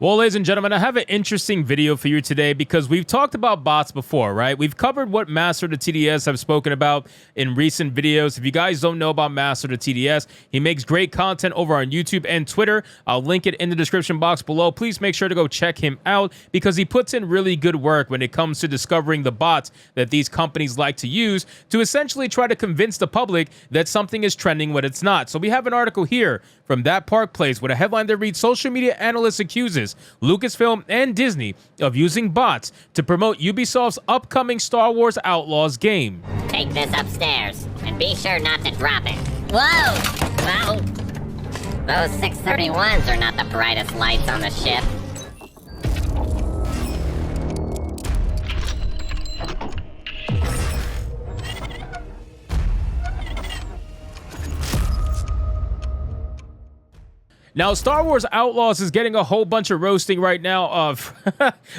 Well, ladies and gentlemen, I have an interesting video for you today because we've talked about bots before, right? We've covered what Master the TDS have spoken about in recent videos. If you guys don't know about Master the TDS, he makes great content over on YouTube and Twitter. I'll link it in the description box below. Please make sure to go check him out because he puts in really good work when it comes to discovering the bots that these companies like to use to essentially try to convince the public that something is trending when it's not. So we have an article here from That Park Place with a headline that reads, "Social media analyst accuses Lucasfilm and Disney of using bots to promote Ubisoft's upcoming Star Wars Outlaws game." Take this upstairs, and be sure not to drop it. Whoa! Well, those 631s are not the brightest lights on the ship. Now, Star Wars Outlaws is getting a whole bunch of roasting right now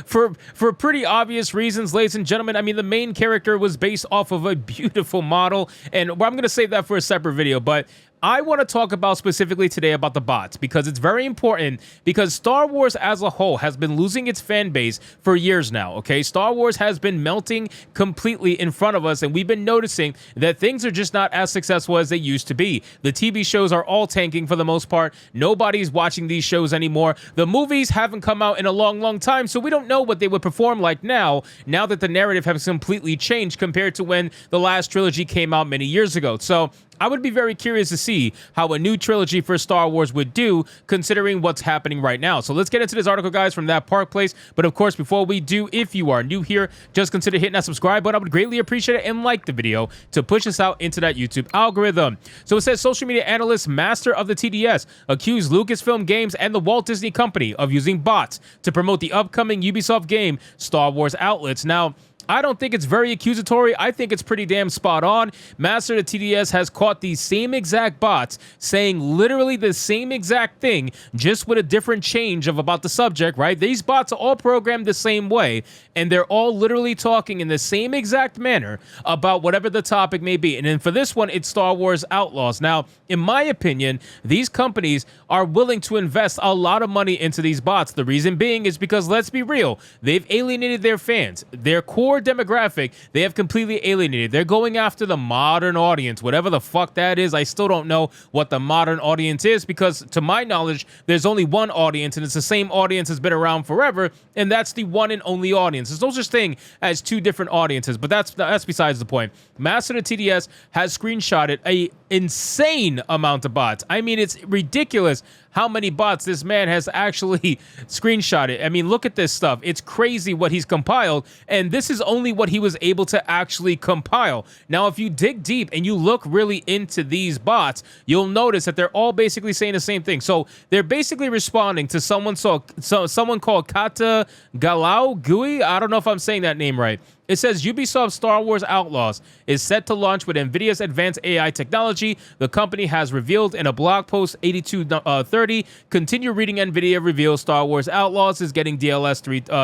for pretty obvious reasons, ladies and gentlemen. I mean, the main character was based off of a beautiful model, and I'm going to save that for a separate video, but I want to talk about specifically today about the bots because it's very important because Star Wars as a whole has been losing its fan base for years now, okay? Star Wars has been melting completely in front of us, and we've been noticing that things are just not as successful as they used to be. The TV shows are all tanking for the most part. Nobody's watching these shows anymore. The movies haven't come out in a long time, so we don't know what they would perform like now that the narrative has completely changed compared to when the last trilogy came out many years ago. So I would be very curious to see how a new trilogy for Star Wars would do, considering what's happening right now. So let's get into this article, guys, from That Park Place. But of course, before we do, if you are new here, just consider hitting that subscribe button. I would greatly appreciate it, and like the video to push us out into that YouTube algorithm. So it says, social media analyst Master of the TDS accused Lucasfilm Games and the Walt Disney Company of using bots to promote the upcoming Ubisoft game, Star Wars Outlaws. Now, I don't think it's very accusatory. I think it's pretty damn spot on. Master of the TDS has caught these same exact bots saying literally the same exact thing, just with a different change of about the subject, right? These bots are all programmed the same way, and they're all literally talking in the same exact manner about whatever the topic may be. And then for this one, it's Star Wars Outlaws. Now, in my opinion, these companies are willing to invest a lot of money into these bots. The reason being is because, let's be real, they've alienated their fans. Their core demographic, they have completely alienated. They're going after the modern audience, whatever the fuck that is. I still don't know what the modern audience is because, to my knowledge, there's only one audience, and it's the same audience that's been around forever, and that's the one and only audience. There's no such thing as two different audiences, but that's besides the point. Master of the TDS has screenshotted a insane amount of bots. I mean, it's ridiculous how many bots this man has actually screenshotted. I mean, look at this stuff. It's crazy what he's compiled, and this is only what he was able to actually compile. Now, if you dig deep and you look really into these bots, you'll notice that they're all basically saying the same thing. So they're basically responding to someone called Kata Galau Gui. I don't know if I'm saying that name right. It says Ubisoft Star Wars Outlaws is set to launch with NVIDIA's advanced AI technology. The company has revealed in a blog post 8230. Continue reading. NVIDIA reveals Star Wars Outlaws is getting DLS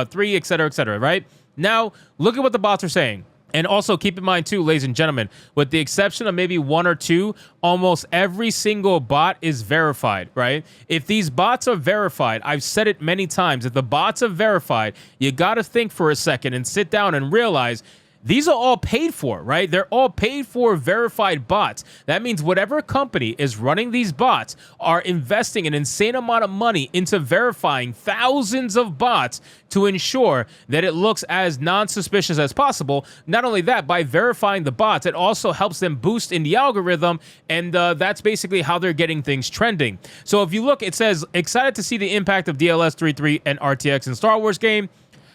3, etc., right? Now, look at what the bots are saying. And also keep in mind too, ladies and gentlemen, with the exception of maybe one or two, almost every single bot is verified, right? If these bots are verified, I've said it many times, if the bots are verified, you got to think for a second and sit down and realize these are all paid for, right? They're all paid for verified bots. That means whatever company is running these bots are investing an insane amount of money into verifying thousands of bots to ensure that it looks as non-suspicious as possible. Not only that, by verifying the bots, it also helps them boost in the algorithm, and that's basically how they're getting things trending. So if you look, it says, excited to see the impact of DLS 3.3 and RTX in Star Wars game.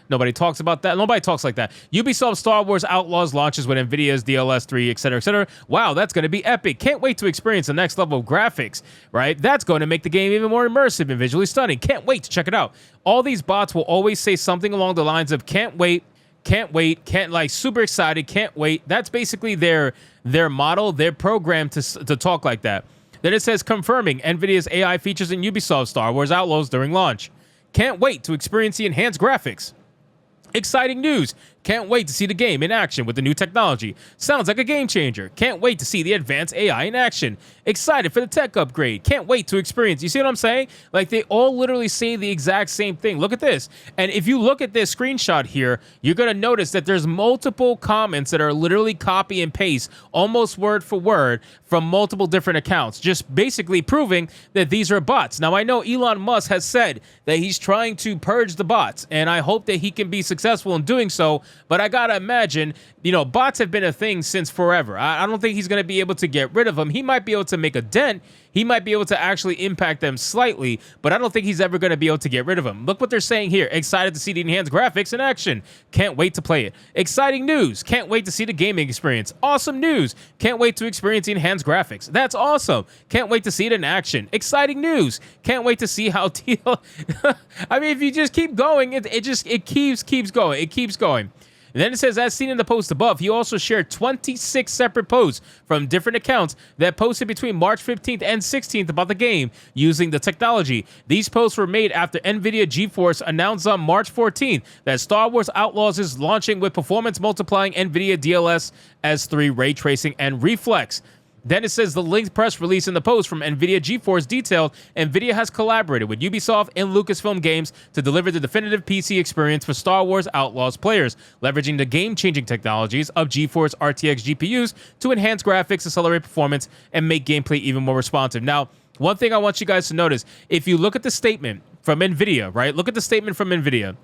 Nobody talks about that. Nobody talks like that. Ubisoft Star Wars Outlaws launches with NVIDIA's DLS 3, etc., etc. Wow, that's going to be epic. Can't wait to experience the next level of graphics, right? That's going to make the game even more immersive and visually stunning. Can't wait to check it out. All these bots will always say something along the lines of can't wait, like super excited, can't wait. That's basically their model, their program to talk like that. Then it says confirming NVIDIA's AI features in Ubisoft Star Wars Outlaws during launch. Can't wait to experience the enhanced graphics. Exciting news. Can't wait to see the game in action with the new technology. Sounds like a game changer. Can't wait to see the advanced AI in action. Excited for the tech upgrade. Can't wait to experience. You see what I'm saying? Like, they all literally say the exact same thing. Look at this. And if you look at this screenshot here, you're going to notice that there's multiple comments that are literally copy and paste, almost word for word, from multiple different accounts, just basically proving that these are bots. Now, I know Elon Musk has said that he's trying to purge the bots, and I hope that he can be successful in doing so, but I gotta imagine, you know, bots have been a thing since forever. I don't think he's gonna be able to get rid of them. He might be able to make a dent. He might be able to actually impact them slightly, but I don't think he's ever going to be able to get rid of them. Look what they're saying here. Excited to see the enhanced graphics in action. Can't wait to play it. Exciting news. Can't wait to see the gaming experience. Awesome news. Can't wait to experience the enhanced graphics. That's awesome. Can't wait to see it in action. Exciting news. Can't wait to see how I mean, if you just keep going, it keeps going. It keeps going. And then it says, as seen in the post above, he also shared 26 separate posts from different accounts that posted between March 15th and 16th about the game using the technology. These posts were made after NVIDIA GeForce announced on March 14th that Star Wars Outlaws is launching with performance multiplying NVIDIA DLSS3 ray tracing and reflex. Then it says the linked press release in the post from NVIDIA GeForce detailed NVIDIA has collaborated with Ubisoft and Lucasfilm Games to deliver the definitive PC experience for Star Wars Outlaws players, leveraging the game-changing technologies of GeForce RTX GPUs to enhance graphics, accelerate performance, and make gameplay even more responsive. Now, one thing I want you guys to notice, if you look at the statement from NVIDIA, right? Look at the statement from NVIDIA.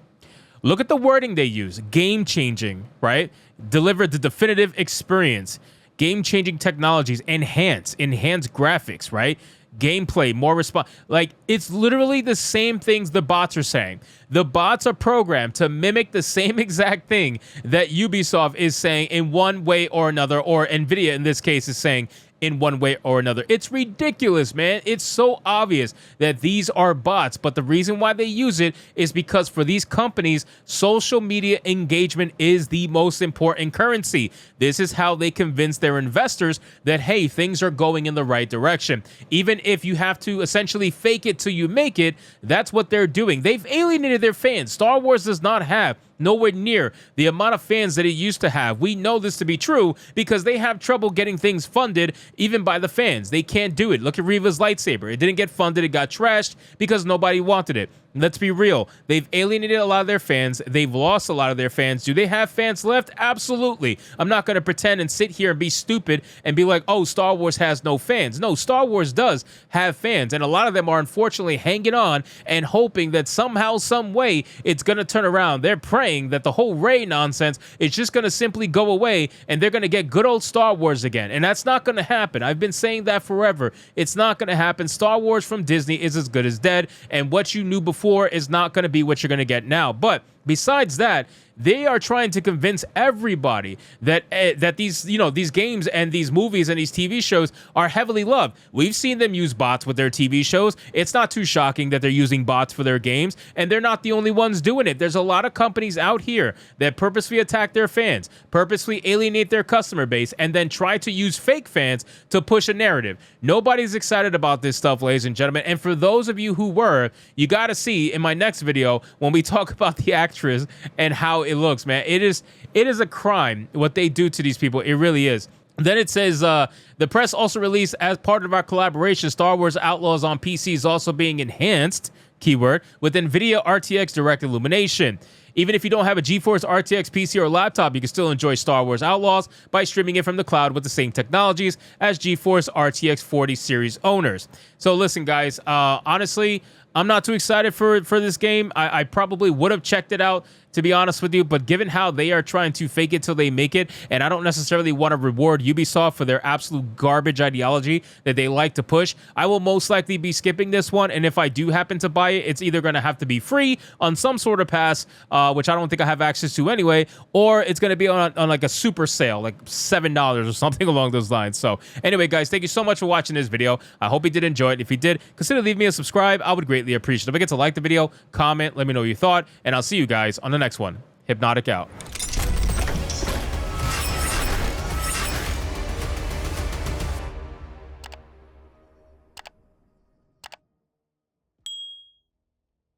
Look at the wording they use. Game-changing, right? Deliver the definitive experience. Game-changing technologies, enhance graphics, right? Gameplay, more response. Like, it's literally the same things the bots are saying. The bots are programmed to mimic the same exact thing that Ubisoft is saying in one way or another, or NVIDIA in this case is saying in one way or another. It's ridiculous, man. It's so obvious that these are bots, but the reason why they use it is because for these companies, social media engagement is the most important currency. This is how they convince their investors that, hey, things are going in the right direction. Even if you have to essentially fake it till you make it, that's what they're doing. They've alienated their fans. Star Wars does not have nowhere near the amount of fans that it used to have. We know this to be true because they have trouble getting things funded even by the fans. They can't do it. Look at Reva's lightsaber. It didn't get funded. It got trashed because nobody wanted it. Let's be real. They've alienated a lot of their fans. They've lost a lot of their fans. Do they have fans left? Absolutely. I'm not going to pretend and sit here and be stupid and be like, oh, Star Wars has no fans. No, Star Wars does have fans, and a lot of them are unfortunately hanging on and hoping that somehow, some way, it's going to turn around. They're praying that the whole Rey nonsense is just going to simply go away and they're going to get good old Star Wars again, and that's not going to happen. I've been saying that forever. It's not going to happen. Star Wars from Disney is as good as dead, and what you knew before is not going to be what you're going to get now. But besides that, they are trying to convince everybody that that these games and these movies and these TV shows are heavily loved. We've seen them use bots with their TV shows. It's not too shocking that they're using bots for their games, and they're not the only ones doing it. There's a lot of companies out here that purposely attack their fans, purposely alienate their customer base, and then try to use fake fans to push a narrative. Nobody's excited about this stuff, ladies and gentlemen. And for those of you who were, you got to see in my next video when we talk about the actress and how it looks, man. It is a crime what they do to these people. It really is. Then it says, the press also released as part of our collaboration, Star Wars Outlaws on PC is also being enhanced, keyword, with NVIDIA RTX Direct Illumination. Even if you don't have a GeForce RTX PC or laptop, you can still enjoy Star Wars Outlaws by streaming it from the cloud with the same technologies as GeForce RTX 40 series owners. So listen, guys, honestly, I'm not too excited for this game. I probably would have checked it out, to be honest with you, but given how they are trying to fake it till they make it, and I don't necessarily want to reward Ubisoft for their absolute garbage ideology that they like to push, I will most likely be skipping this one, and if I do happen to buy it, it's either going to have to be free on some sort of pass, which I don't think I have access to anyway, or it's going to be on like a super sale, like $7 or something along those lines. So anyway, guys, thank you so much for watching this video. I hope you did enjoy it. If you did, consider leaving me a subscribe. I would greatly appreciate it. Don't forget to like the video, comment, let me know what you thought, and I'll see you guys on the next one. Hypnotic out.